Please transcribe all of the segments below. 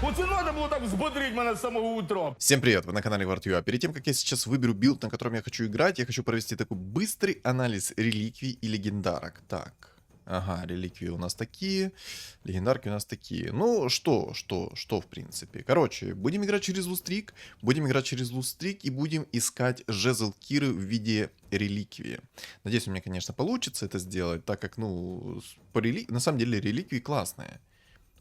Оце надо було так взбодрить мене з самого утра. Всем привет, вы на канале Вартью. А перед тем, как я сейчас выберу билд, на котором я хочу играть, я хочу провести такой быстрый анализ реликвий и легендарок. Так, ага, реликвии у нас такие, легендарки у нас такие. Ну, что, в принципе. Короче, будем играть через лустрик, и будем искать жезл Киры в виде реликвии. Надеюсь, у меня, конечно, получится это сделать, так как, ну, на самом деле реликвии классные.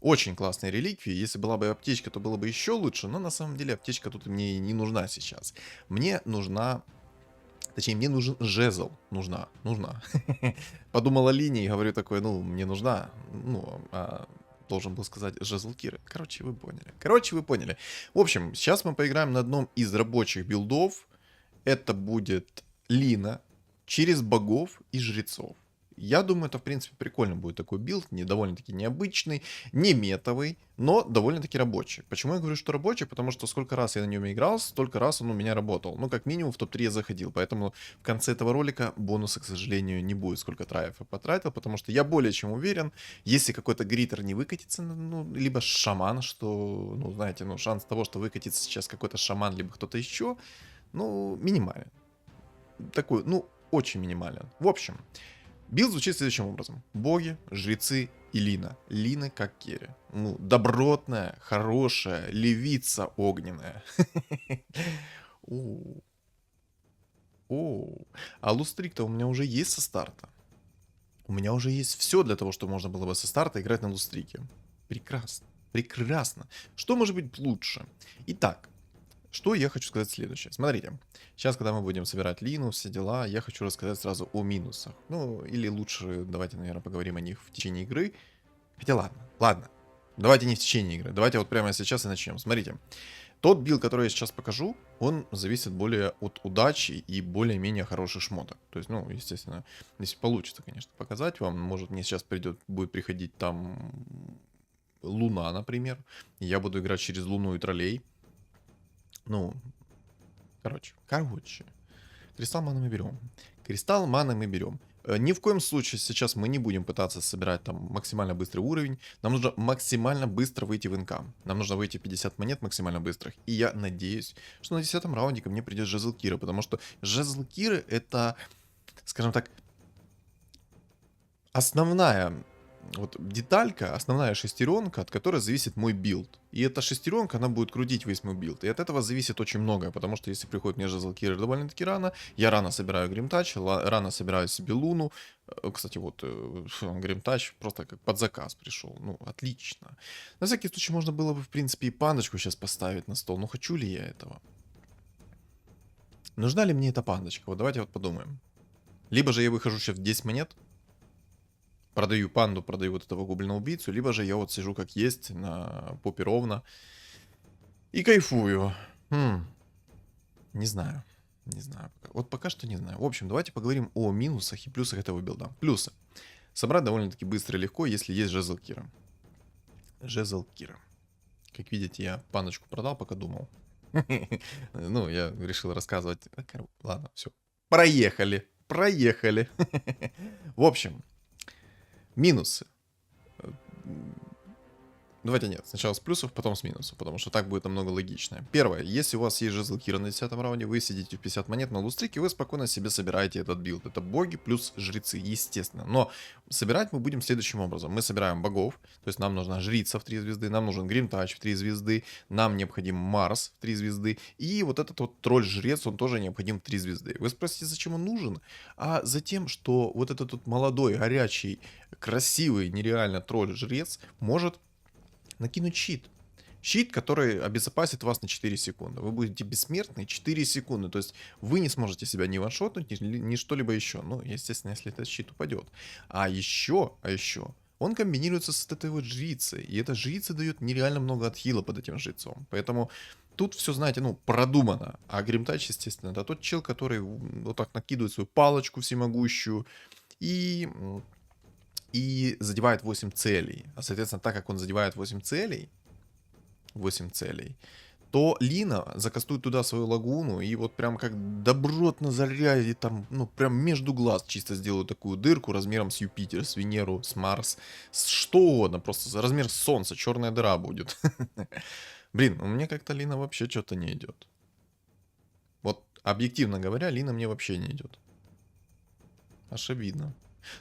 Очень классные реликвии. Если была бы аптечка, то было бы еще лучше. Но на самом деле аптечка тут мне не нужна сейчас. Мне нужна... Точнее, мне нужен жезл. Нужна. Подумала линия и говорю такое, ну, мне нужна. Ну, должен был сказать жезл Киры. Короче, вы поняли. В общем, сейчас мы поиграем на одном из рабочих билдов. Это будет Лина через богов и жрецов. Я думаю, это, в принципе, прикольно будет такой билд, довольно-таки необычный, не метовый, но довольно-таки рабочий. Почему я говорю, что рабочий? Потому что сколько раз я на нем играл, столько раз он у меня работал. Ну, как минимум, в топ-3 я заходил. Поэтому в конце этого ролика бонуса, к сожалению, не будет, сколько траев я потратил, потому что я более чем уверен, если какой-то гритер не выкатится, ну, либо шаман, что, ну, знаете, ну, шанс того, что выкатится сейчас какой-то шаман, либо кто-то еще, ну, минимален. Такой, ну, очень минимален. В общем... Билд звучит следующим образом. Боги, жрецы и Лина. Лина как Керри. Ну, добротная, хорошая, левица огненная. А лустрик-то у меня уже есть со старта. У меня уже есть все для того, чтобы можно было бы со старта играть на лустрике. Прекрасно. Что может быть лучше? Итак, что я хочу сказать следующее. Смотрите, сейчас, когда мы будем собирать Лину, все дела, я хочу рассказать сразу о минусах. Ну, или лучше, давайте, наверное, поговорим о них в течение игры. Хотя ладно. Давайте не в течение игры. Давайте вот прямо сейчас и начнем. Смотрите, тот билд, который я сейчас покажу, он зависит более от удачи и более-менее хороших шмоток. То есть, ну, естественно, если получится, конечно, показать вам, может, мне сейчас будет приходить там Луна, например. И я буду играть через Луну и троллей. Ну, короче. Кристалл маны мы берем. Ни в коем случае сейчас мы не будем пытаться собирать там максимально быстрый уровень. Нам нужно максимально быстро выйти в НК. Нам нужно выйти 50 монет максимально быстрых. И я надеюсь, что на 10-м раунде ко мне придет жезл Киры. Потому что жезл Киры это, скажем так, основная вот деталька, основная шестеренка, от которой зависит мой билд. И эта шестеренка, она будет крутить весь мой билд. И от этого зависит очень многое, потому что если приходит мне жезл Киры довольно-таки рано, я рано собираю Гримтач, рано собираю себе Луну. Кстати, вот Гримтач просто как под заказ пришел. Ну, отлично. На всякий случай можно было бы, в принципе, и пандочку сейчас поставить на стол. Но хочу ли я этого? Нужна ли мне эта пандочка? Вот давайте вот подумаем. Либо же я выхожу сейчас в 10 монет, продаю панду, продаю вот этого гоблина убийцу, либо же я вот сижу как есть на попе ровно и кайфую. Не знаю. Вот пока что не знаю. В общем, давайте поговорим о минусах и плюсах этого билда. Плюсы. Собрать довольно-таки быстро и легко, если есть жезл Кира. Как видите, я пандочку продал, пока думал. Ну, я решил рассказывать. Ладно, все. Проехали. В общем, минусы. Давайте нет, сначала с плюсов, потом с минусов, потому что так будет намного логичнее. Первое, если у вас есть жезл Кира на 10 раунде, вы сидите в 50 монет на лустрике, вы спокойно себе собираете этот билд. Это боги плюс жрецы, естественно. Но собирать мы будем следующим образом. Мы собираем богов, то есть нам нужна жрица в 3 звезды, нам нужен Гримтач в 3 звезды, нам необходим Марс в 3 звезды, и вот этот вот тролль-жрец, он тоже необходим в 3 звезды. Вы спросите, зачем он нужен? А затем, что вот этот вот молодой, горячий, красивый, нереально тролль-жрец может накинуть щит. Щит, который обезопасит вас на 4 секунды. Вы будете бессмертны 4 секунды. То есть вы не сможете себя ни ваншотнуть, ни что-либо еще. Ну, естественно, если этот щит упадет. А еще, он комбинируется с этой вот жрицей. И эта жрица дает нереально много отхила под этим жрецом. Поэтому тут все, знаете, ну, продумано. А Гримтач, естественно, это тот чел, который вот так накидывает свою палочку всемогущую и задевает 8 целей. А, соответственно, так как он задевает 8 целей, то Лина закастует туда свою лагуну и вот прям как добротно зарядит там, ну прям между глаз чисто сделаю такую дырку размером с Юпитер, с Венеру, с Марс, с что угодно, просто за размер Солнца, черная дыра будет. Блин, у меня как-то Лина вообще что-то не идет. Вот объективно говоря, Лина мне вообще не идет. Аж обидно.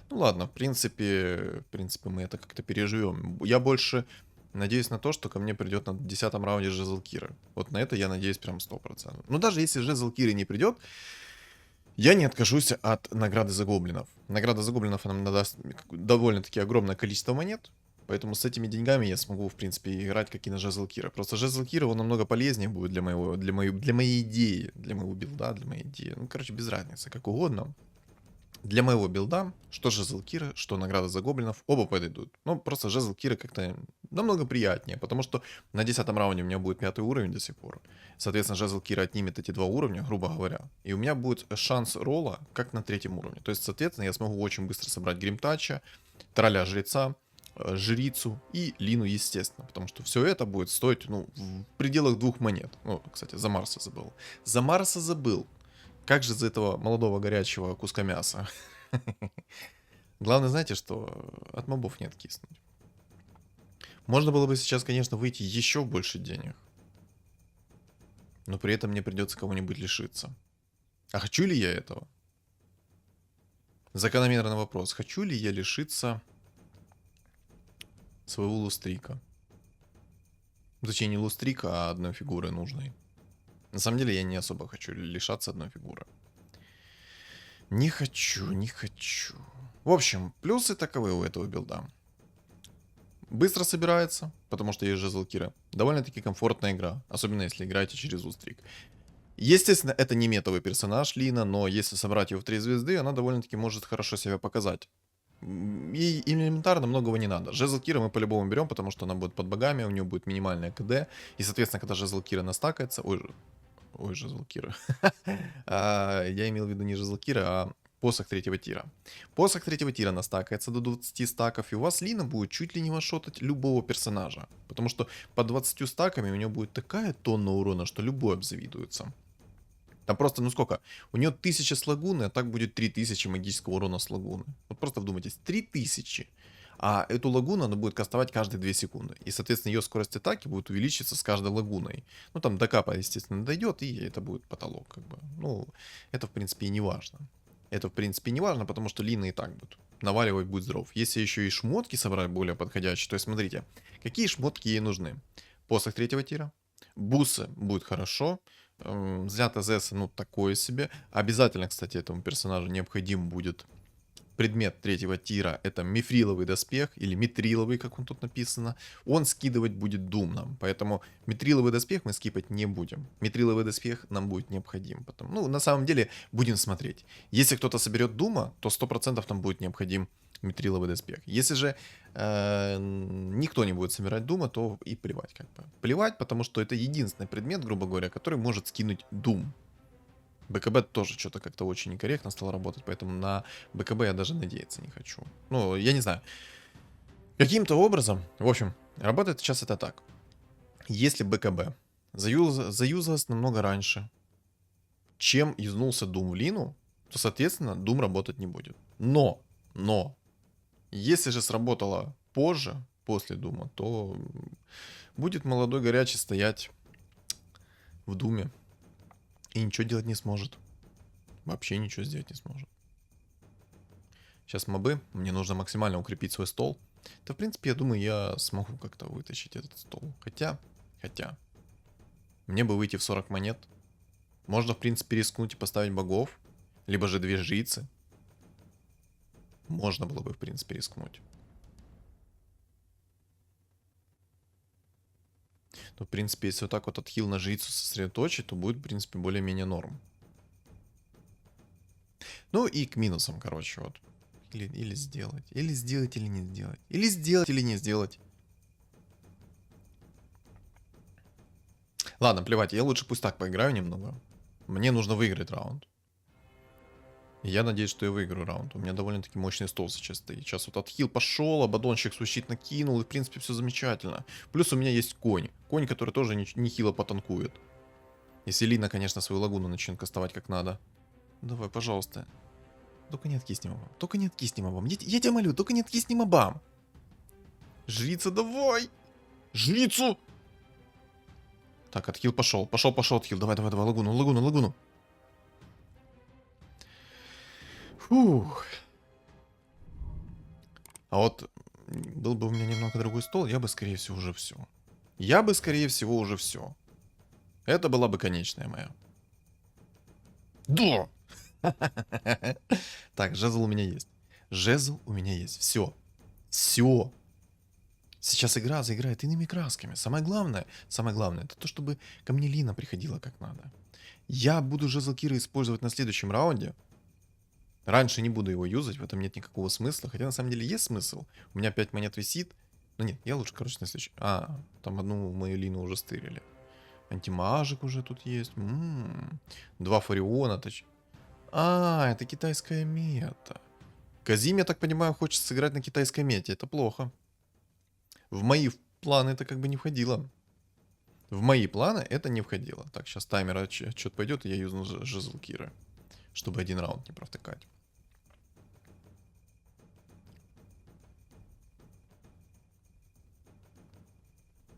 Ну ладно, в принципе мы это как-то переживем. Я больше надеюсь на то, что ко мне придет на 10-м раунде Жезл Кира. Вот на это я надеюсь прям 100%. Но даже если Жезл Кира не придет, я не откажусь от награды за гоблинов. Награда за гоблинов нам надаст довольно-таки огромное количество монет. Поэтому с этими деньгами я смогу, в принципе, играть как и на Жезл Кира. Просто Жезл Кира, он намного полезнее будет для моей идеи, для моего билда, для моей идеи. Ну, короче, без разницы, как угодно. Для моего билда, что Жезл Кира, что награда за гоблинов, оба подойдут. Ну, просто Жезл Кира как-то намного приятнее, потому что на 10-м раунде у меня будет 5-й уровень до сих пор. Соответственно, Жезл Кира отнимет эти 2 уровня, грубо говоря. И у меня будет шанс ролла, как на 3-м уровне. То есть, соответственно, я смогу очень быстро собрать Гримтача, Тролля Жреца, Жрицу и Лину, естественно. Потому что все это будет стоить, ну, в пределах 2 монет. Ну, кстати, за Марса забыл. За Марса забыл. Как же за этого молодого горячего куска мяса? Главное, знаете, что от мобов не откиснуть. Можно было бы сейчас, конечно, выйти еще больше денег. Но при этом мне придется кого-нибудь лишиться. А хочу ли я этого? Закономерный вопрос. Хочу ли я лишиться своего лустрика? Точнее, не лустрика, а одной фигуры нужной. На самом деле, я не особо хочу лишаться одной фигуры. Не хочу, не хочу. В общем, плюсы таковы у этого билда. Быстро собирается, потому что есть Жезл Кира. Довольно-таки комфортная игра, особенно если играете через Устрик. Естественно, это не метовый персонаж Лина, но если собрать его в 3 звезды, она довольно-таки может хорошо себя показать. И элементарно многого не надо. Жезл Кира мы по-любому берем, потому что она будет под богами, у нее будет минимальная КД. И, соответственно, когда Жезл Кира настакается... Ой, Жезл Кира. Я имел в виду не Жезл Кира, а посох 3-го тира. Посох 3-го тира настакается до 20 стаков, и у вас Лина будет чуть ли не ваншотать любого персонажа. Потому что по 20 стаками у нее будет такая тонна урона, что любой обзавидуется. Там просто, ну сколько? У нее 1000 с лагуны, а так будет 3000 магического урона с лагуны. Вот просто вдумайтесь, 3000. А эту лагуну она будет кастовать каждые 2 секунды. И, соответственно, ее скорость атаки будет увеличиться с каждой лагуной. Ну, там до капа, естественно, дойдет, и это будет потолок, как бы. Ну, это, в принципе, и не важно. Это, в принципе, не важно, потому что Лина и так будет наваливать, будет здоров. Если еще и шмотки собрать более подходящие, то есть, смотрите, какие шмотки ей нужны. Посох 3-го тира. Бусы будет хорошо. Взят АЗС, ну, такое себе. Обязательно, кстати, этому персонажу необходим будет предмет 3-го тира. Это мифриловый доспех, или митриловый, как он тут написано. Он скидывать будет Doom нам. Поэтому митриловый доспех мы скипать не будем. Митриловый доспех нам будет необходим. Потом, ну, на самом деле, будем смотреть. Если кто-то соберет Дума, то 100% там будет необходим митриловый доспех. Если же никто не будет собирать Дума, то и плевать как бы. Плевать, потому что это единственный предмет, грубо говоря, который может скинуть Doom. БКБ тоже что-то как-то очень некорректно стало работать, поэтому на БКБ я даже надеяться не хочу. Ну, я не знаю. Каким-то образом, в общем, работает сейчас это так. Если БКБ заюзалось намного раньше, чем юзнулся Doom в Лину, то, соответственно, Doom работать не будет. Но, если же сработало позже, после Дума, то будет молодой горячий стоять в Думе и ничего делать не сможет. Вообще ничего сделать не сможет. Сейчас мобы. Мне нужно максимально укрепить свой стол. Да, в принципе, я думаю, я смогу как-то вытащить этот стол. Хотя. Мне бы выйти в 40 монет. Можно, в принципе, рискнуть и поставить богов. Либо же 2 жрицы. Можно было бы, в принципе, рискнуть. Но, в принципе, если вот так вот отхил на жрицу сосредоточить, то будет, в принципе, более-менее норм. Ну и к минусам, короче, вот. Или сделать. Или сделать, или не сделать. Или сделать, или не сделать. Ладно, плевать, я лучше пусть так поиграю немного. Мне нужно выиграть раунд. И я надеюсь, что я выиграю раунд. У меня довольно-таки мощный стол сейчас стоит. Сейчас вот отхил пошел, Абадончик свой щит накинул, и в принципе все замечательно. Плюс у меня есть конь. Конь, который тоже нехило потанкует. Если Лина, конечно, свою лагуну начнет кастовать как надо. Давай, пожалуйста. Только не откисни мобам. Только не откисни мобам. Я тебя молю, только не откисни мобам. Жрица, давай! Жрицу! Так, отхил пошел. Пошел отхил. Давай, лагуну. Фух. А вот был бы у меня немного другой стол, я бы, скорее всего, уже все. Это была бы конечная моя. Да! Так, жезл у меня есть. Все. Все. Сейчас игра заиграет иными красками. Самое главное, это то, чтобы ко мне Лина приходила как надо. Я буду жезл Кира использовать на следующем раунде. Раньше не буду его юзать, в этом нет никакого смысла. Хотя на самом деле есть смысл. У меня 5 монет висит. Ну нет, я лучше, короче, на следующий... там одну мою Лину уже стырили. Антимажик уже тут есть. 2 Фариона. Это китайская мета. Казим, я так понимаю, хочет сыграть на китайской мете. Это плохо. В мои планы это как бы не входило. Так, сейчас таймер отчет пойдет, и я юзну жезл Кира. Чтобы один раунд не провтыкать.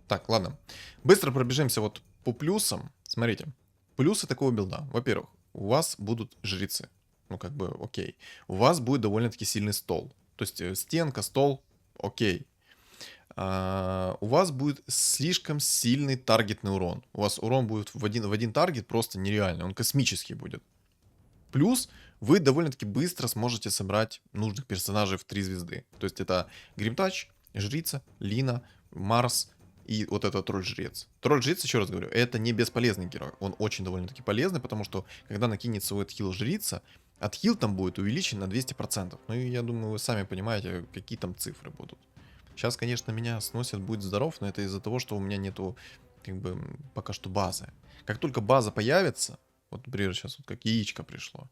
Так, ладно. Быстро пробежимся вот по плюсам. Смотрите. Плюсы такого билда. Во-первых, у вас будут жрецы. Ну, как бы, окей. У вас будет довольно-таки сильный стол. То есть стенка, стол, окей. У вас будет слишком сильный таргетный урон. У вас урон будет в один таргет просто нереальный. Он космический будет. Плюс вы довольно-таки быстро сможете собрать нужных персонажей в 3 звезды. То есть это Гримтач, Жрица, Лина, Марс и вот это Тролль-Жрец. Тролль-Жрец, еще раз говорю, это не бесполезный герой. Он очень довольно-таки полезный, потому что когда накинет свой отхил Жрица, отхил там будет увеличен на 200%. Ну и я думаю, вы сами понимаете, какие там цифры будут. Сейчас, конечно, меня сносят, будет здоров, но это из-за того, что у меня нету, как бы, пока что базы. Как только база появится, вот, например, сейчас вот как яичко пришло,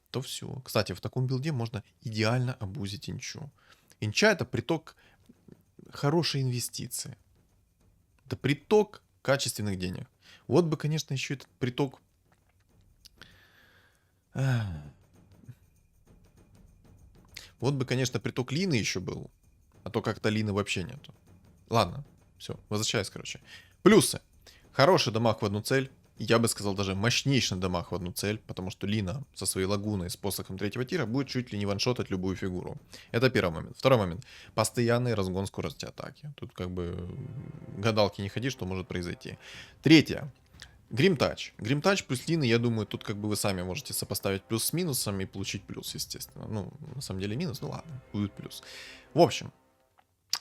то все. Кстати, в таком билде можно идеально обузить инчу. Инча — это приток хорошей инвестиции. Это приток качественных денег. Вот бы, конечно, еще этот приток... Вот бы, конечно, приток Лины еще был. А то как-то Лины вообще нету. Ладно, все, возвращаюсь, короче. Плюсы. Хороший дамаг в одну цель. Я бы сказал, даже мощнейший дамаг в одну цель, потому что Лина со своей лагуной с посохом 3-го тира будет чуть ли не ваншотать любую фигуру. Это первый момент. Второй момент. Постоянный разгон скорости атаки. Тут как бы гадалки не ходи, что может произойти. Третье. Гримтач. Гримтач плюс Лина, я думаю, тут как бы вы сами можете сопоставить плюс с минусом и получить плюс, естественно. Ну, на самом деле минус, ну ладно, будет плюс. В общем,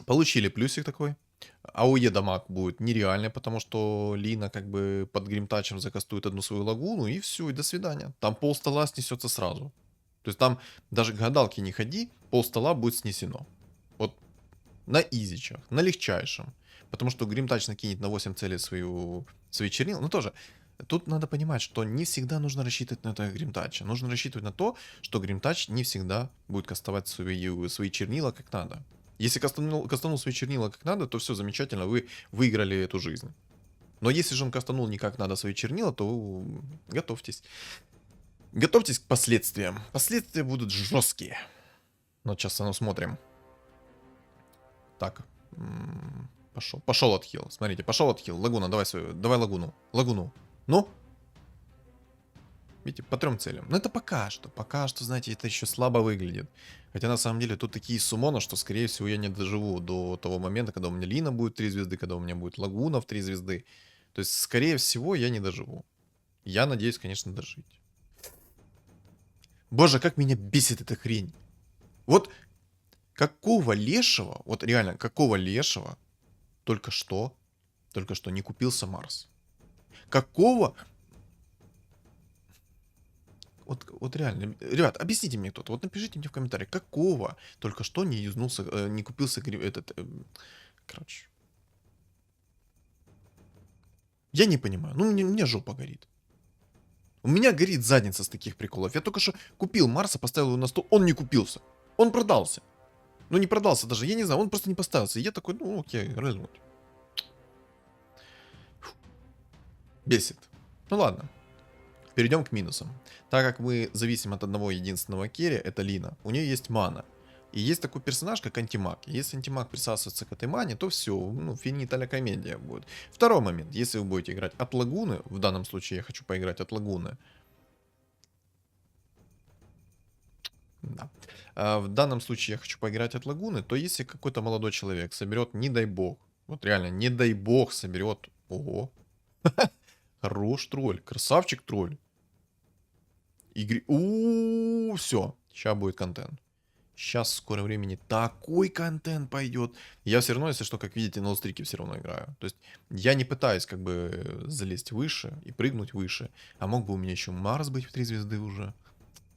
получили плюсик такой. АОЕ дамаг будет нереальный, потому что Лина как бы под гримтачем закастует одну свою лагуну, и все, и до свидания. Там пол стола снесется сразу. То есть там даже к гадалке не ходи, пол стола будет снесено. Вот на изичах, на легчайшем. Потому что гримтач накинет на 8 целей свои чернила. Ну тоже, тут надо понимать, что не всегда нужно рассчитывать на это гримтача. Нужно рассчитывать на то, что гримтач не всегда будет кастовать свои чернила как надо. Если кастанул свои чернила как надо, то все замечательно, вы выиграли эту жизнь. Но если же он кастанул не как надо свои чернила, то готовьтесь. Готовьтесь к последствиям. Последствия будут жесткие. Но сейчас смотрим. Так. Пошел отхил. Смотрите, пошел отхил. Лагуна, давай лагуну. Лагуну. Ну? Видите, по 3 целям. Но это пока что. Пока что, знаете, это еще слабо выглядит. Хотя на самом деле тут такие суммоны, что скорее всего я не доживу до того момента, когда у меня Лина будет 3 звезды, когда у меня будет Лагуна в 3 звезды. То есть, скорее всего, я не доживу. Я надеюсь, конечно, дожить. Боже, как меня бесит эта хрень. Вот какого лешего, вот реально, какого лешего только что не купился Марс? Какого... Вот реально, ребят, объясните мне кто-то, вот напишите мне в комментариях, какого только что не юзнулся, не купился этот, короче. Я не понимаю, ну мне жопа горит. У меня горит задница с таких приколов. Я только что купил Марса, поставил его на стол, он не купился. Он продался. Ну, не продался даже, я не знаю, он просто не поставился. И я такой, ну, окей, рызнуть. Бесит. Ну, ладно. Перейдем к минусам. Так как мы зависим от одного единственного керри, это Лина, у нее есть мана. И есть такой персонаж, как антимаг. Если антимаг присасывается к этой мане, то все, ну, финита ля комедия будет. Второй момент. Если вы будете играть от лагуны, в данном случае я хочу поиграть от лагуны. Да. В данном случае я хочу поиграть от лагуны, то если какой-то молодой человек соберет, не дай бог, вот реально, не дай бог соберет, ого, хорош тролль, красавчик тролль. Игры, все, сейчас будет контент. Сейчас в скором времени такой контент пойдет. Я все равно, если что, как видите, на лстрике все равно играю. То есть я не пытаюсь как бы залезть выше и прыгнуть выше. А мог бы у меня еще Марс быть в 3 звезды уже.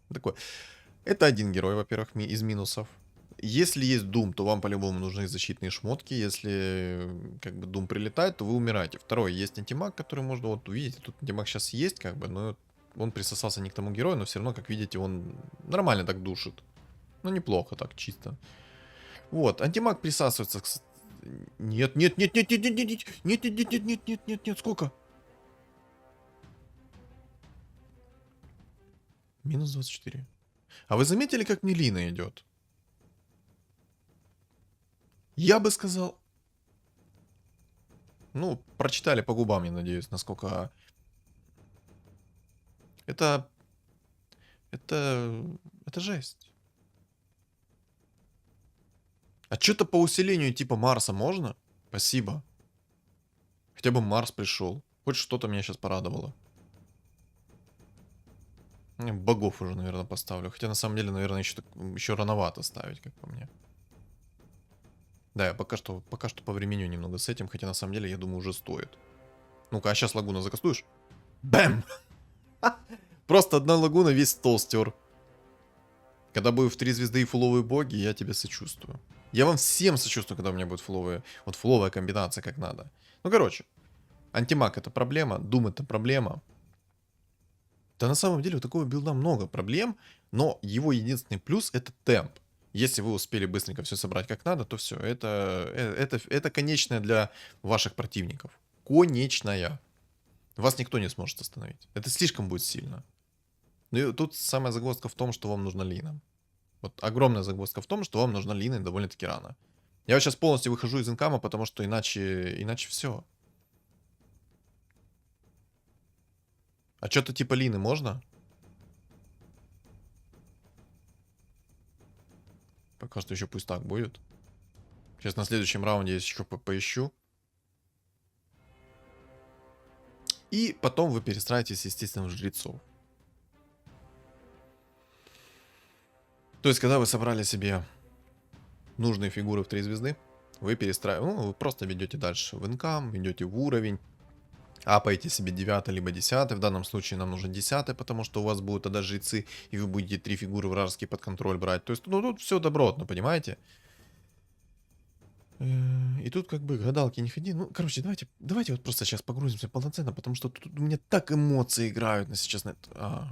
Такой. Это один герой, во-первых, из минусов. Если есть Doom, то вам по-любому нужны защитные шмотки. Если как бы Doom прилетает, то вы умираете. Второй, есть антимаг, который можно, вот увидите, тут антимаг сейчас есть, как бы, но он присосался не к тому герою, но все равно, как видите, он нормально так душит. Ну, неплохо так, чисто. Вот, антимаг присасывается к... Нет, нет, нет, нет, нет, нет, нет, нет, нет, нет, нет, нет, нет, нет, нет, сколько? Минус 24. А вы заметили, как мне Лина идет? Я бы сказал... Ну, прочитали по губам, я надеюсь, насколько... Это... Это жесть. А что-то по усилению типа Марса можно? Спасибо. Хотя бы Марс пришел. Хоть что-то меня сейчас порадовало. Богов уже, наверное, поставлю. Хотя на самом деле, наверное, еще рановато ставить, как по мне. Да, я пока что по времени немного с этим, хотя на самом деле, я думаю, уже стоит. Ну-ка, а сейчас лагуна закастуешь? Бэм! Просто одна лагуна весь стол стер. Когда будет в 3 звезды и фуловые боги, я тебе сочувствую. Я вам всем сочувствую, когда у меня будет фуловая комбинация, как надо. Ну, короче. Антимаг это проблема, Doom это проблема. Да на самом деле у такого билда много проблем, но его единственный плюс это темп. Если вы успели быстренько все собрать как надо, то все. Это конечная для ваших противников. Конечная. Вас никто не сможет остановить. Это слишком будет сильно. Ну и тут самая загвоздка в том, что вам нужна Лина. Вот огромная загвоздка в том, что вам нужна Лина довольно-таки рано. Я вот сейчас полностью выхожу из инкама, потому что иначе все. А что-то типа Лины можно? Пока что еще пусть так будет. Сейчас на следующем раунде я еще поищу. И потом вы перестраиваетесь, естественно, в жрецов. То есть, когда вы собрали себе нужные фигуры в 3 звезды, вы перестраиваете, ну, вы просто ведете дальше в инкам, ведете в уровень, апаете себе 9 либо 10. В данном случае нам нужен 10, потому что у вас будут тогда жрецы, и вы будете 3 фигуры вражеские под контроль брать. То есть, ну, тут все добротно, понимаете? И тут как бы гадалки не ходи. Ну, короче, давайте вот просто сейчас погрузимся полноценно, потому что тут у меня так эмоции играют на сейчас на это.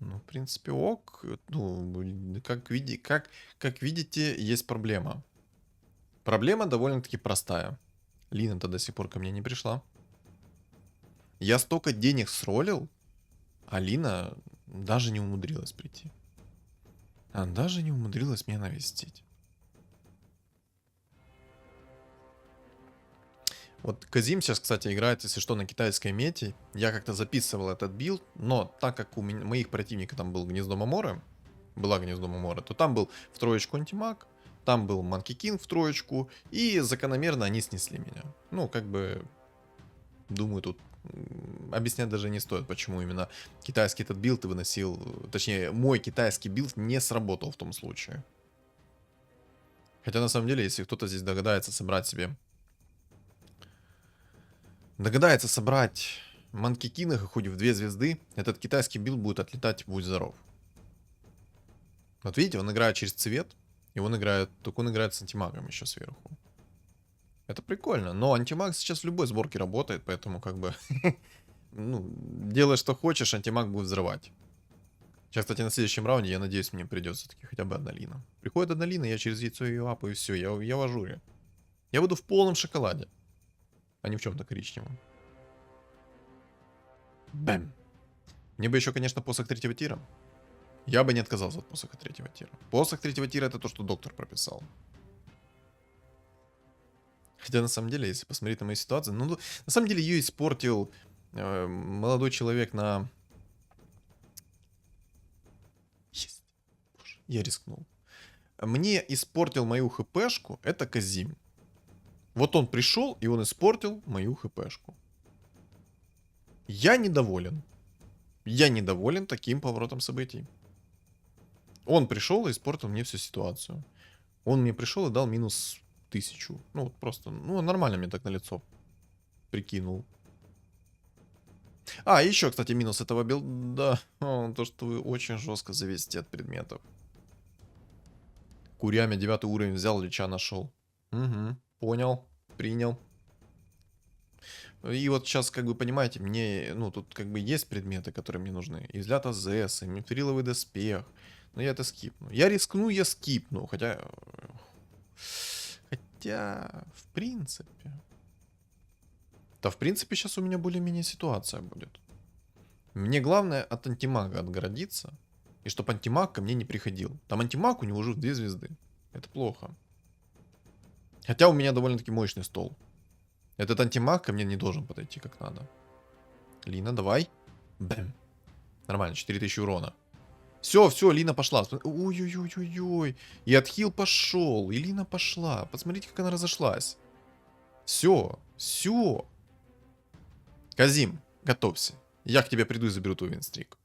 Ну, в принципе, ок. Ну, как видите, есть проблема. Проблема довольно-таки простая. Лина-то до сих пор ко мне не пришла. Я столько денег сролил, а Лина даже не умудрилась прийти. Она даже не умудрилась меня навестить. Вот Казим сейчас, кстати, играет, если что, на китайской мете. Я как-то записывал этот билд, но так как у моих противников там был Гнездо Маморы, была Гнездо Маморы, то там был в троечку антимаг, там был Манки Кинг в троечку, и закономерно они снесли меня. Ну, как бы, думаю, тут объяснять даже не стоит, почему именно китайский этот билд ты выносил, точнее, мой китайский билд не сработал в том случае. Хотя, на самом деле, если кто-то здесь догадается собрать себе Манки Кинга хоть в 2 звезды, этот китайский билд будет отлетать, будь здоров. Вот видите, он играет через цвет, и он играет с антимагом еще сверху. Это прикольно, но антимаг сейчас в любой сборке работает, поэтому как бы ну, делай, что хочешь, антимаг будет взрывать. Сейчас, кстати, на следующем раунде, я надеюсь, мне придет все-таки хотя бы одна лина. Приходит одна лина, я через яйцо ее апаю, и все, я в ажуре. Я буду в полном шоколаде, а не в чем-то коричневом. Бэм. Мне бы еще, конечно, посох третьего тира. Я бы не отказался от посоха третьего тира. Посох третьего тира — это то, что доктор прописал. Хотя, на самом деле, если посмотреть на мою ситуацию, ну, на самом деле, ее испортил молодой человек на... Есть. Боже, я рискнул. Мне испортил мою хпшку, это Казим. Вот он пришел, и он испортил мою хпшку. Я недоволен. Я недоволен таким поворотом событий. Он пришел и испортил мне всю ситуацию. Он мне пришел и дал минус 1000. Ну, вот просто, ну, нормально мне так на лицо прикинул. А, еще, кстати, минус этого билда. То, что вы очень жестко зависите от предметов. Курями 9 уровень взял, Лича нашел. Угу, понял, принял. И вот сейчас, как бы, понимаете, мне, ну, тут как бы есть предметы, которые мне нужны. И взгляд АЗС, и мифриловый доспех. Но я это скипну. Я рискну, я скипну. Хотя, в принципе... Да, в принципе, сейчас у меня более-менее ситуация будет. Мне главное от антимага отгородиться. И чтобы антимаг ко мне не приходил. Там антимаг у него уже в 2 звезды. Это плохо. Хотя у меня довольно-таки мощный стол. Этот антимаг ко мне не должен подойти как надо. Лина, давай. Бэм. Нормально, 4000 урона. Все, Лина пошла. Ой-ой-ой-ой-ой. И отхил пошел. И Лина пошла. Посмотрите, как она разошлась. Все. Казим, готовься. Я к тебе приду и заберу твой винстрик.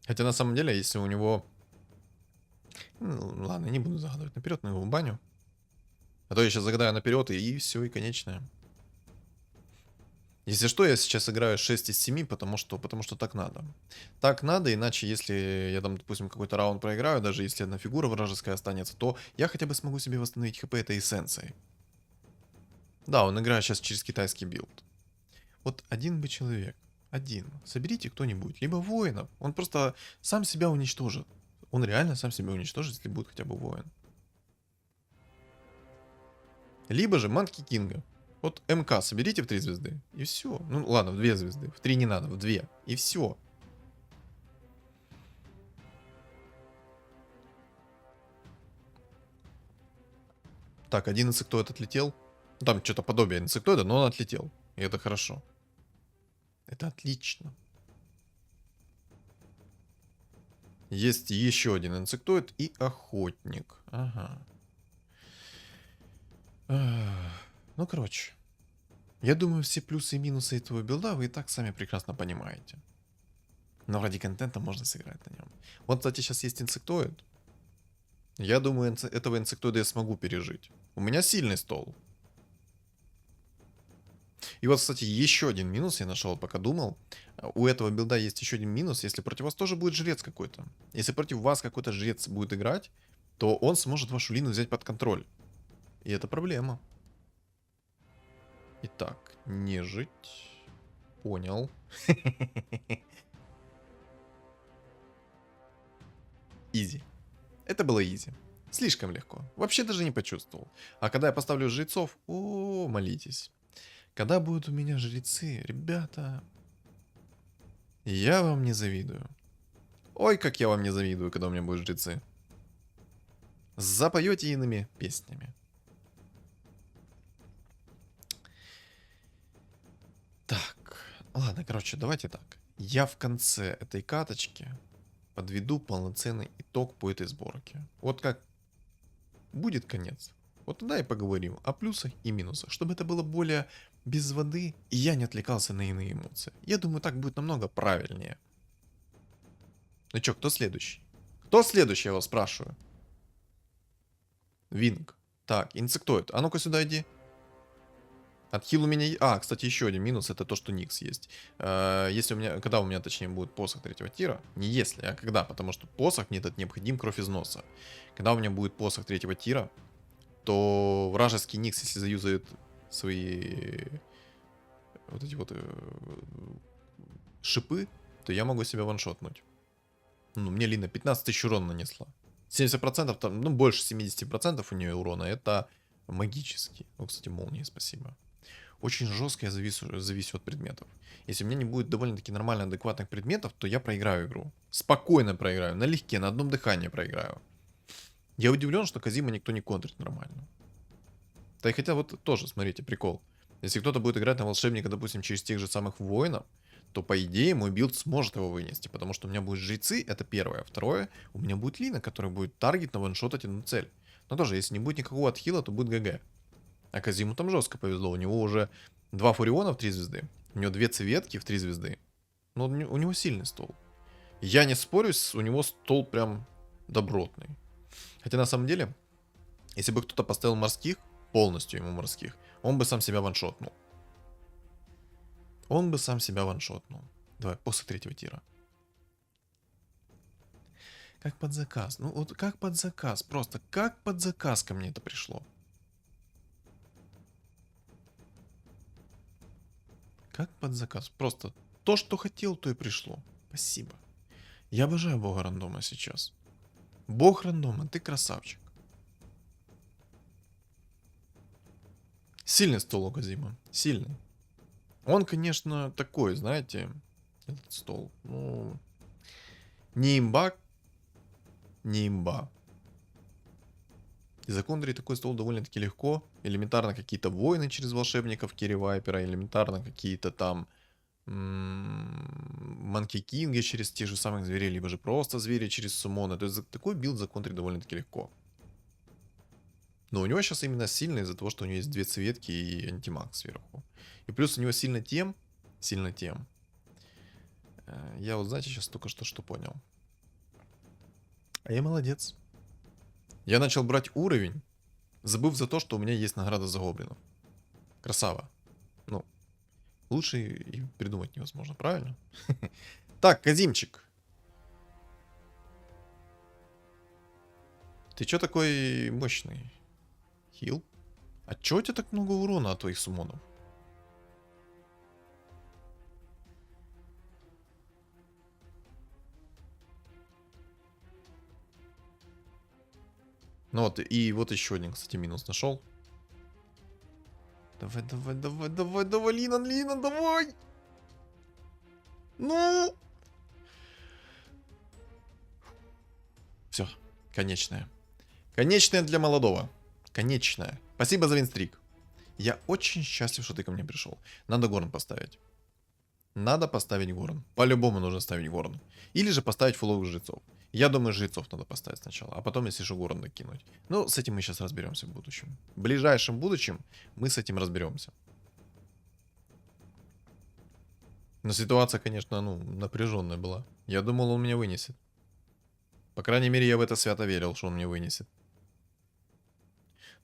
Хотя на самом деле, если у него... Ну, ладно, не буду загадывать наперед, но его в баню. А то я сейчас загадаю наперед, и все, и конечное. Если что, я сейчас играю 6 из 7, потому что так надо. Так надо, иначе если я там, допустим, какой-то раунд проиграю, даже если одна фигура вражеская останется, то я хотя бы смогу себе восстановить хп этой эссенцией. Да, он играет сейчас через китайский билд. Вот один бы человек, один, соберите кто-нибудь, либо воинов, он просто сам себя уничтожит. Он реально сам себя уничтожит, если будет хотя бы воин. Либо же Манки Кинга. Вот МК соберите в 3 звезды, и все. Ну ладно, в 2 звезды. В 3 не надо, в 2. И все. Так, один инсектоид отлетел. Там что-то подобие инсектоида, но он отлетел. И это хорошо. Это отлично. Есть еще один инсектоид и охотник. Ага. Ну, короче. Я думаю, все плюсы и минусы этого билда вы и так сами прекрасно понимаете. Но ради контента можно сыграть на нем. Вот, кстати, сейчас есть инсектоид. Я думаю, этого инсектоида я смогу пережить. У меня сильный стол. И вот, кстати, еще один минус я нашел, пока думал. У этого билда есть еще один минус, если против вас тоже будет жрец какой-то. Если против вас какой-то жрец будет играть, то он сможет вашу лину взять под контроль. И это проблема. Итак, нежить. Понял. Изи. Это было изи. Слишком легко. Вообще даже не почувствовал. А когда я поставлю жрецов, о, молитесь. Когда будут у меня жрецы, ребята, я вам не завидую. Ой, как я вам не завидую, когда у меня будут жрецы. Запоете иными песнями. Так, ладно, короче, давайте так. Я в конце этой каточки подведу полноценный итог по этой сборке. Вот как будет конец, вот тогда и поговорим о плюсах и минусах, чтобы это было более без воды, и я не отвлекался на иные эмоции. Я думаю, так будет намного правильнее. Ну чё, кто следующий? Кто следующий, я вас спрашиваю? Винг. Так, инсектоид. А ну-ка сюда иди. Отхил у меня... А, кстати, еще один минус, это то, что Никс есть. Если у меня... Когда у меня, точнее, будет посох третьего тира. Не если, а когда. Потому что посох мне этот необходим кровь из носа. Когда у меня будет посох третьего тира, то вражеский Никс, если заюзает свои... Вот эти вот... шипы, то я могу себя ваншотнуть. Ну, мне Лина 15 тысяч урона нанесла. 70% там, ну, больше 70% у нее урона, это магический. Ну, кстати, молнии, спасибо. Очень жестко я зависю от предметов. Если у меня не будет довольно-таки нормально адекватных предметов, то я проиграю игру. Спокойно проиграю, налегке, на одном дыхании проиграю. Я удивлен, что Казима никто не контрит нормально. Да и хотя вот тоже, смотрите, прикол. Если кто-то будет играть на волшебника, допустим, через тех же самых воинов, то по идее мой билд сможет его вынести, потому что у меня будут жрецы, это первое. Второе, у меня будет Лина, который будет таргетно ваншотать одну цель. Но тоже, если не будет никакого отхила, то будет ГГ. А Казиму там жестко повезло, у него уже 2 фуриона в 3 звезды, у него 2 цветки в 3 звезды. Но у него сильный стол. Я не спорю, у него стол прям добротный. Хотя на самом деле, если бы кто-то поставил морских, полностью ему морских, он бы сам себя ваншотнул. Он бы сам себя ваншотнул. Давай, после 3-го тира. Как под заказ. Ну вот как под заказ. Просто как под заказ ко мне это пришло. Как под заказ. Просто то, что хотел, то и пришло. Спасибо. Я обожаю бога рандома сейчас. Бог рандома, ты красавчик. Сильный стол у Казима. Сильный. Он, конечно, такой, знаете, этот стол. Ну, не имба, не имба. И законтрить такой стол довольно-таки легко. Элементарно какие-то воины через волшебников Керри Вайпера, элементарно какие-то там Манки Кинги через тех же самых зверей, либо же просто звери через суммоны. То есть такой билд законтрить довольно-таки легко. Но у него сейчас именно сильно из-за того, что у него есть 2 цветки и антимаг сверху. И плюс у него сильно тем. Я вот, знаете, сейчас только что понял. А я молодец. Я начал брать уровень, забыв за то, что у меня есть награда за гоблинов. Красава. Ну, лучше и придумать невозможно, правильно? Так, Казимчик. Ты чё такой мощный? Хил? А чё у тебя так много урона от твоих суммонов? Ну вот, и вот еще один, кстати, минус нашел. Давай, давай, давай, давай, давай, Лина, давай! Ну! Все, конечная. Конечная для молодого. Конечная. Спасибо за винстрик. Я очень счастлив, что ты ко мне пришел. Надо горн поставить. Надо поставить горн. По-любому нужно ставить горн. Или же поставить фуловых жрецов. Я думаю, жрецов надо поставить сначала, а потом, если что, горн докинуть. Ну, с этим мы сейчас разберемся в будущем. В ближайшем будущем мы с этим разберемся. Но ситуация, конечно, ну, напряженная была. Я думал, он меня вынесет. По крайней мере, я в это свято верил, что он меня вынесет.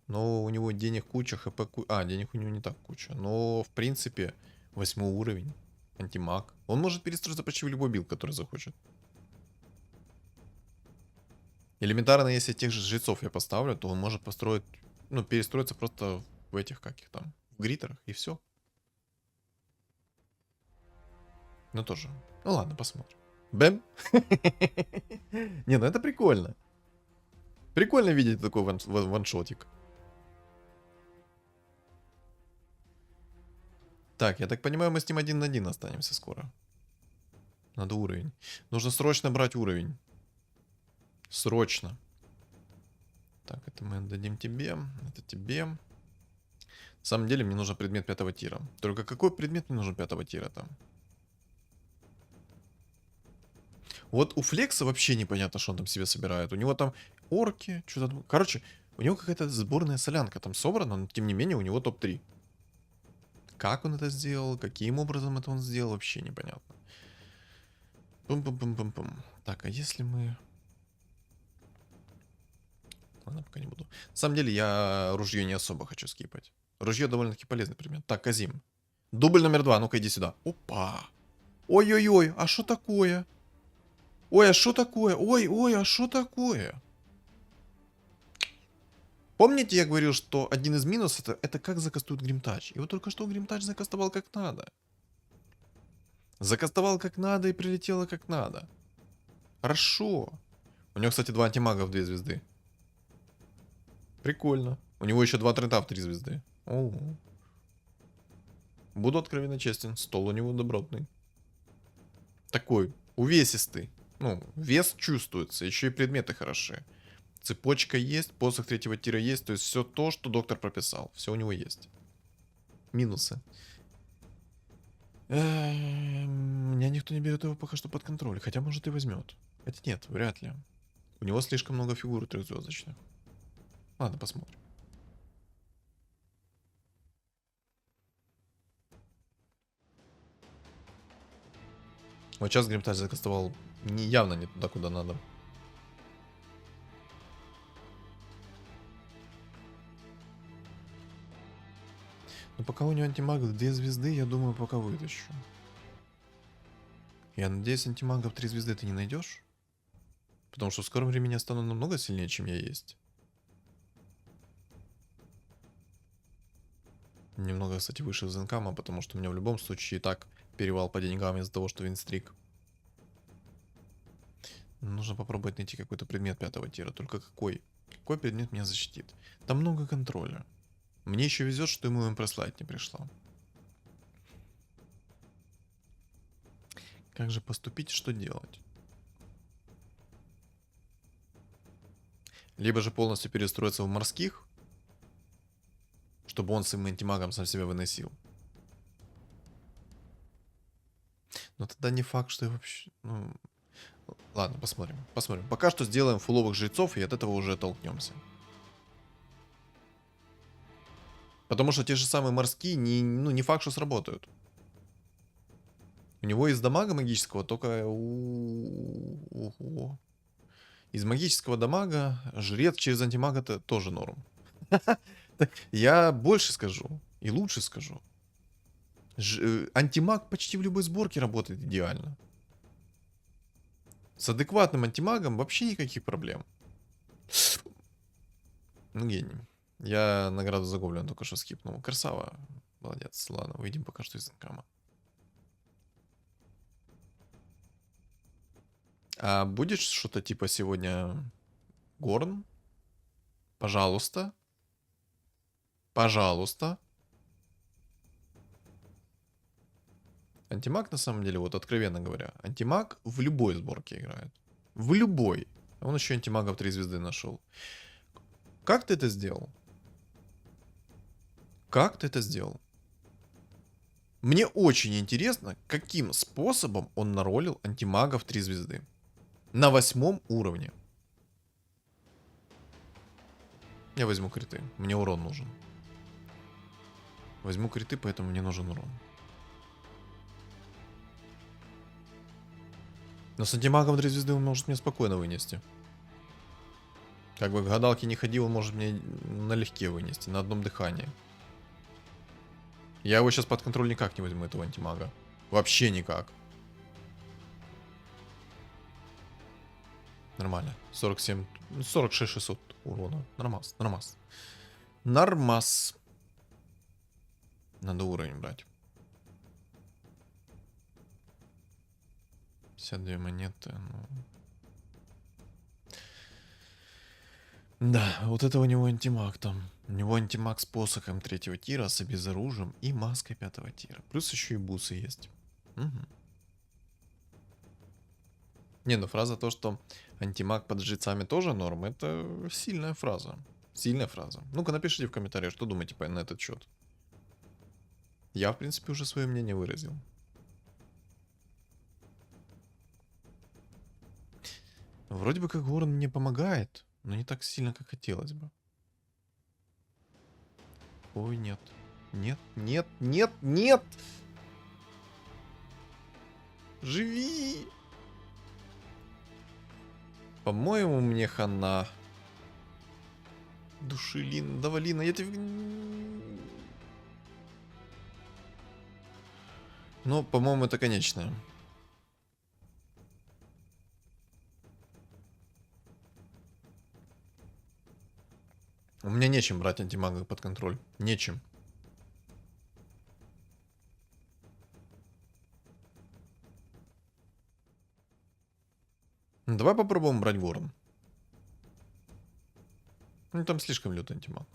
Но у него денег куча, хп куча. А, денег у него не так куча. Но, в принципе, 8 уровень. Антимаг. Он может перестроиться почти в любой билд, который захочет. Элементарно, если тех же жрецов я поставлю, то он может построить, ну, перестроиться просто в этих, как их там, в гритерах, и все. Ну, тоже. Ну, ладно, посмотрим. Бэм. Не, ну это прикольно. Прикольно видеть такой ваншотик. Так, я так понимаю, мы с ним 1 на 1 останемся скоро. Надо уровень. Нужно срочно брать уровень. Срочно. Так, это мы отдадим тебе. Это тебе. На самом деле мне нужен предмет 5-го тира. Только какой предмет мне нужен 5-го тира там? Вот у Флекса вообще непонятно, что он там себе собирает. У него там орки, что-то... Короче, у него какая-то сборная солянка там собрана, но тем не менее у него топ-3. Как он это сделал, каким образом это он сделал, вообще непонятно. Пум-пум-пум-пум-пум. Так, а если мы... Ладно, пока не буду. На самом деле я ружье не особо хочу скипать. Ружье довольно-таки полезный предмет. Так, Казим. Дубль номер 2, ну-ка иди сюда. Опа. Ой-ой-ой, а что такое? Ой, а что такое? Ой-ой, а что такое? Помните, я говорил, что один из минусов это как закастует Гримтач. И вот только что Гримтач закастовал как надо. Закастовал как надо и прилетело как надо. Хорошо. У него, кстати, 2 антимага в 2 звезды. Прикольно. У него еще 2 трента в 3 звезды. Ого. Буду откровенно честен. Стол у него добротный. Такой увесистый. Ну, вес чувствуется. Еще и предметы хороши. Цепочка есть, посох 3-го тира есть. То есть все то, что доктор прописал. Все у него есть. Минусы. Меня никто не берет его пока что под контроль. Хотя, может, и возьмет. Хотя нет, вряд ли. У него слишком много фигур трехзвездочных. Ладно, посмотрим. Вот сейчас Гримтач закастовал явно не туда, куда надо. Но пока у него антимагов 2 звезды, я думаю, пока вытащу. Я надеюсь, антимагов 3 звезды ты не найдешь? Потому что в скором времени я стану намного сильнее, чем я есть. Немного, кстати, выше Зенкама, потому что у меня в любом случае и так перевал по деньгам из-за того, что винстрик. Нужно попробовать найти какой-то предмет 5-го тира. Только какой? Какой предмет меня защитит? Там много контроля. Мне еще везет, что ему импресс-лайт не пришла. Как же поступить, что делать? Либо же полностью перестроиться в морских, чтобы он своим антимагом сам себя выносил. Но тогда не факт, что я вообще... Ну... Ладно, посмотрим. Посмотрим. Пока что сделаем фуловых жрецов, и от этого уже оттолкнемся. Потому что те же самые морские не факт, что сработают. У него из дамага магического только... Ого. Из магического дамага жрец через антимага -то тоже норм. Я больше скажу. И лучше скажу. Антимаг почти в любой сборке работает идеально. С адекватным антимагом вообще никаких проблем. Ну, гений. Я награду за гоблина только что скипнул. Красава. Молодец. Ладно, выйдем пока что из инкама. А будет что-то типа сегодня Горн? Пожалуйста. Пожалуйста. Антимаг, на самом деле, вот откровенно говоря, антимаг в любой сборке играет. В любой. Он еще антимага в 3 звезды нашел. Как ты это сделал? Как ты это сделал? Мне очень интересно, каким способом он наролил антимага в 3 звезды. На 8 уровне. Я возьму криты. Мне урон нужен. Возьму криты, поэтому мне нужен урон. Но с антимагом 3 звезды он может мне спокойно вынести. Как бы к гадалке не ходил, он может мне налегке вынести, на одном дыхании. Я его сейчас под контроль никак не возьму, этого антимага. Вообще никак. Нормально. 47, 46 600 урона. Нормас, нормас. Нормас. Надо уровень брать. 52 монеты. Ну... Да, вот это у него антимаг там. У него антимаг с посохом 3-го тира, с обезоружием и маской 5-го тира. Плюс еще и бусы есть. Угу. Не, ну фраза то, что антимаг под жрецами тоже норм, это сильная фраза. Сильная фраза. Ну-ка напишите в комментариях, что думаете на этот счет. Я, в принципе, уже свое мнение выразил. Вроде бы как Горн мне помогает, но не так сильно, как хотелось бы. Ой, нет. Нет, нет, нет, нет! Живи! По-моему, мне хана. Души, давай, Лина, я тебе... Ну, по-моему, это конечное. У меня нечем брать антимага под контроль. Нечем. Давай попробуем брать ворон. Ну, там слишком лютый антимаг.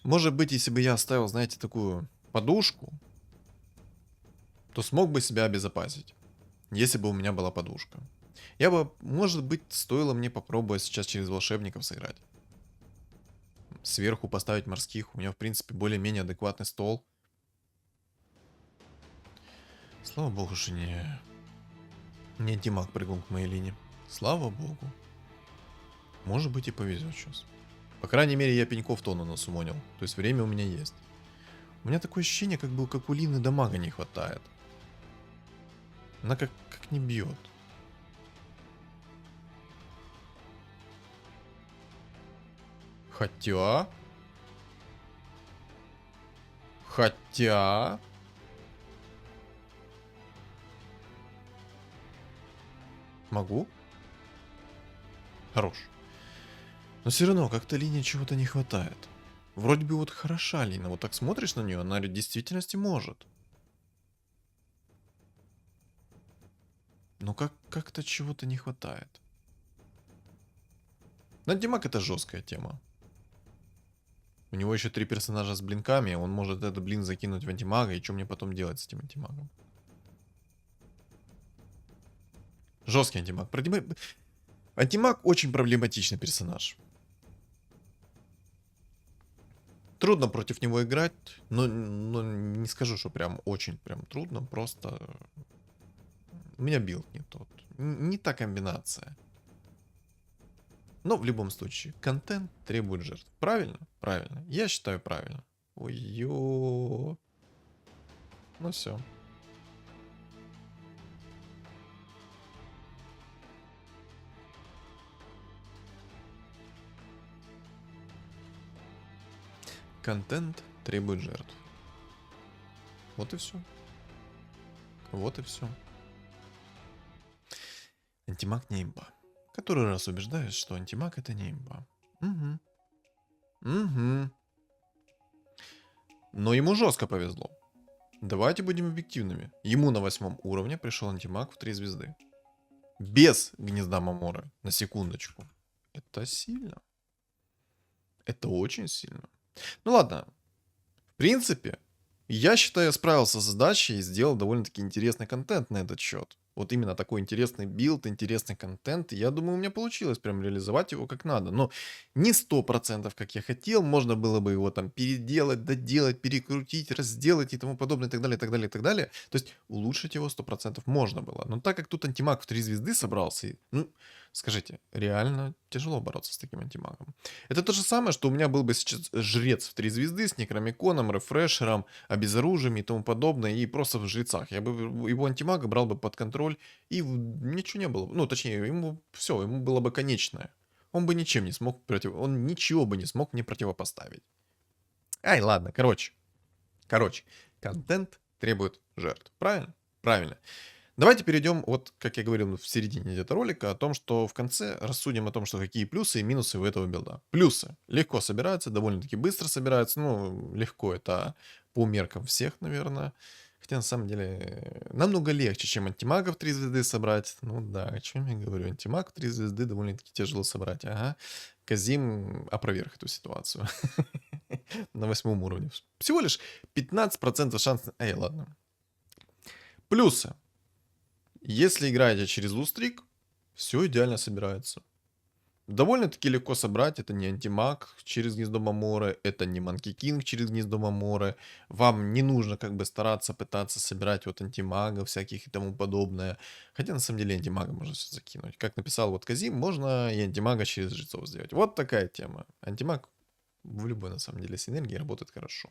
Может быть, если бы я оставил, знаете, такую подушку, то смог бы себя обезопасить. Если бы у меня была подушка. Я бы, может быть, стоило мне попробовать сейчас через волшебников сыграть. Сверху поставить морских. У меня, в принципе, более-менее адекватный стол. Слава богу, что не антимаг прыгнул к моей линии. Слава богу. Может быть, и повезет сейчас. По крайней мере, я пеньков тону насумонил. То есть время у меня есть. У меня такое ощущение, как у Лины дамага не хватает. Она как не бьет. Хотя... Хотя... Могу? Хорош. Но все равно как-то Лине чего-то не хватает. Вроде бы вот хороша Лина, вот так смотришь на нее, она в действительности может. Но как-то чего-то не хватает. Но антимаг это жесткая тема. У него еще 3 персонажа с блинками, он может этот блин закинуть в антимага, и что мне потом делать с этим антимагом? Жесткий антимаг. Антимаг очень проблематичный персонаж. Трудно против него играть, но не скажу, что прям очень прям трудно, просто у меня билд не тот. Не та комбинация. Но в любом случае, контент требует жертв. Правильно? Правильно. Я считаю правильно. Ой-ё. Ну все. Контент требует жертв. Вот и все. Вот и все. Антимаг не имба. Который раз убеждаюсь, что антимаг это не имба. Угу. Угу. Но ему жестко повезло. Давайте будем объективными. Ему на 8 уровне пришел антимаг в 3 звезды. Без гнезда Маморы. На секундочку. Это сильно. Это очень сильно. Ну ладно. В принципе, я считаю, я справился с задачей и сделал довольно-таки интересный контент на этот счет. Вот именно такой интересный билд, интересный контент. Я думаю, у меня получилось прям реализовать его как надо. Но не 100%, как я хотел. Можно было бы его там переделать, доделать, перекрутить, разделать и тому подобное, и так далее, и так далее, и так далее. То есть улучшить его 100% можно было. Но так как тут антимаг в 3 звезды собрался, ну, скажите, реально тяжело бороться с таким антимагом. Это то же самое, что у меня был бы сейчас жрец в 3 звезды с некромиконом, рефрешером, обезоружием и тому подобное, и просто в жрецах. Я бы его антимага брал бы под контроль, и ничего не было. Ну, точнее, ему все, ему было бы конечное. Он бы ничем не смог он ничего бы не смог мне противопоставить. Ай, ладно, короче, контент требует жертв. Правильно? Правильно. Давайте перейдем, вот, как я говорил в середине где-то ролика, о том, что в конце рассудим о том, что какие плюсы и минусы у этого билда. Плюсы. Легко собираются, довольно-таки быстро собираются. Ну, легко это по меркам всех, наверное. Хотя, на самом деле, намного легче, чем антимагов 3 звезды собрать. Ну да, о чем я говорю. Антимаг 3 звезды довольно-таки тяжело собрать. Ага. Казим опроверг эту ситуацию. На 8 уровне. Всего лишь 15% шанс... Эй, ладно. Плюсы. Если играете через лустрик, все идеально собирается. Довольно-таки легко собрать. Это не антимаг через гнездо Маморы, это не Манки Кинг через гнездо Маморы. Вам не нужно как бы стараться пытаться собирать вот антимагов всяких и тому подобное. Хотя на самом деле антимага можно все закинуть. Как написал вот Казим, можно и антимага через жрецов сделать. Вот такая тема. Антимаг в любой на самом деле синергии работает хорошо.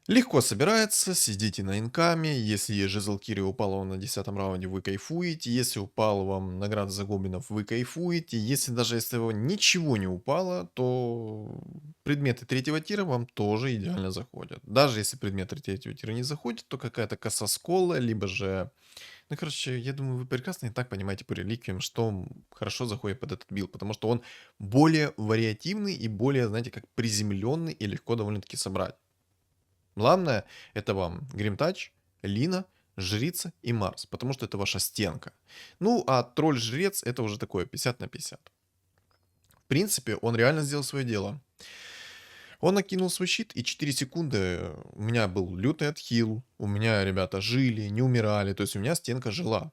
Легко собирается, сидите на инкаме, если есть жезл Кири упал вам на 10 раунде, вы кайфуете, если упал вам награда за гоблинов, вы кайфуете, если даже если его ничего не упало, то предметы 3-го тира вам тоже идеально заходят. Даже если предметы 3-го тира не заходят, то какая-то коса скола, либо же... Ну, короче, я думаю, вы прекрасно и так понимаете по реликвиям, что хорошо заходит под этот билд, потому что он более вариативный и более, знаете, как приземленный и легко довольно-таки собрать. Главное, это вам Гримтач, Лина, Жрица и Марс, потому что это ваша стенка. Ну, а тролль-жрец это уже такое 50 на 50. В принципе, он реально сделал свое дело. Он накинул свой щит, и 4 секунды у меня был лютый отхил, у меня ребята жили, не умирали, то есть у меня стенка жила.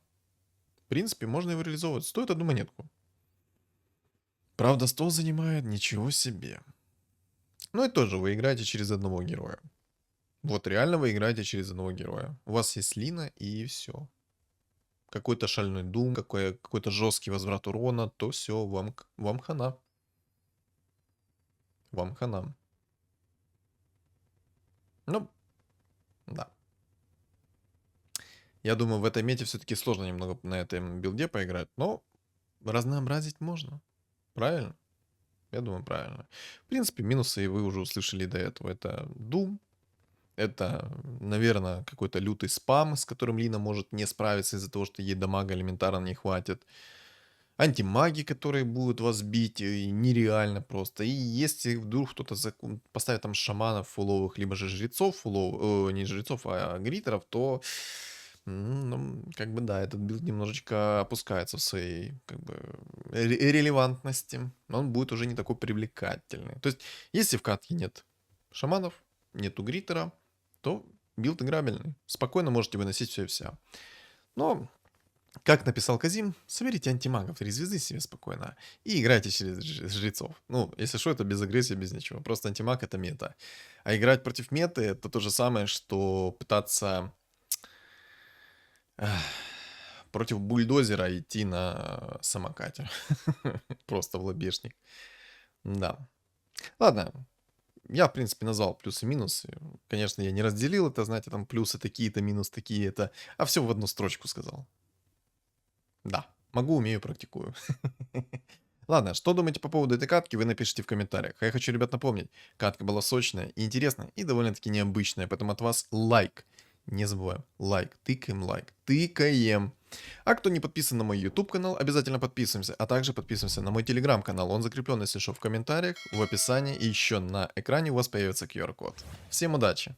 В принципе, можно его реализовывать. Стоит одну монетку. Правда, стол занимает ничего себе. Ну и тоже вы играете через одного героя. Вот реально вы играете через одного героя. У вас есть Лина и все. Какой-то шальной дум, какой-то жесткий возврат урона, то все, вам хана. Вам хана. Ну, да. Я думаю, в этой мете все-таки сложно немного на этом билде поиграть, но разнообразить можно. Правильно? Я думаю, правильно. В принципе, минусы вы уже услышали до этого. Это Doom. Это, наверное, какой-то лютый спам, с которым Лина может не справиться из-за того, что ей дамага элементарно не хватит. Антимаги, которые будут вас бить, и нереально просто. И если вдруг кто-то поставит там шаманов фуловых, либо же жрецов не жрецов, а гритеров, то, ну, как бы да, этот билд немножечко опускается в своей, как бы, релевантности. Он будет уже не такой привлекательный. То есть, если в катке нет шаманов, нету гритера, то билд играбельный. Спокойно можете выносить все и вся. Но как написал Казим, соберите антимагов 3 звезды себе спокойно и играйте через жрецов. Ну, если что, это без агрессии, без ничего. Просто антимаг — это мета. А играть против меты — это то же самое, что пытаться против бульдозера идти на самокате. Просто в лобешник. Да. Ладно. Я, в принципе, назвал плюсы и минусы. Конечно, я не разделил это, знаете, там плюсы такие-то, минус такие-то, а все в одну строчку сказал. Да, могу, умею, практикую. Ладно, что думаете по поводу этой катки, вы напишите в комментариях. А я хочу, ребят, напомнить, катка была сочная и интересная, и довольно-таки необычная, поэтому от вас лайк. Не забываем, лайк, лайк, тыкаем. А кто не подписан на мой YouTube канал, обязательно подписываемся, а также подписываемся на мой Telegram канал. Он закреплен, если что, в комментариях, в описании, и еще на экране у вас появится QR-код. Всем удачи!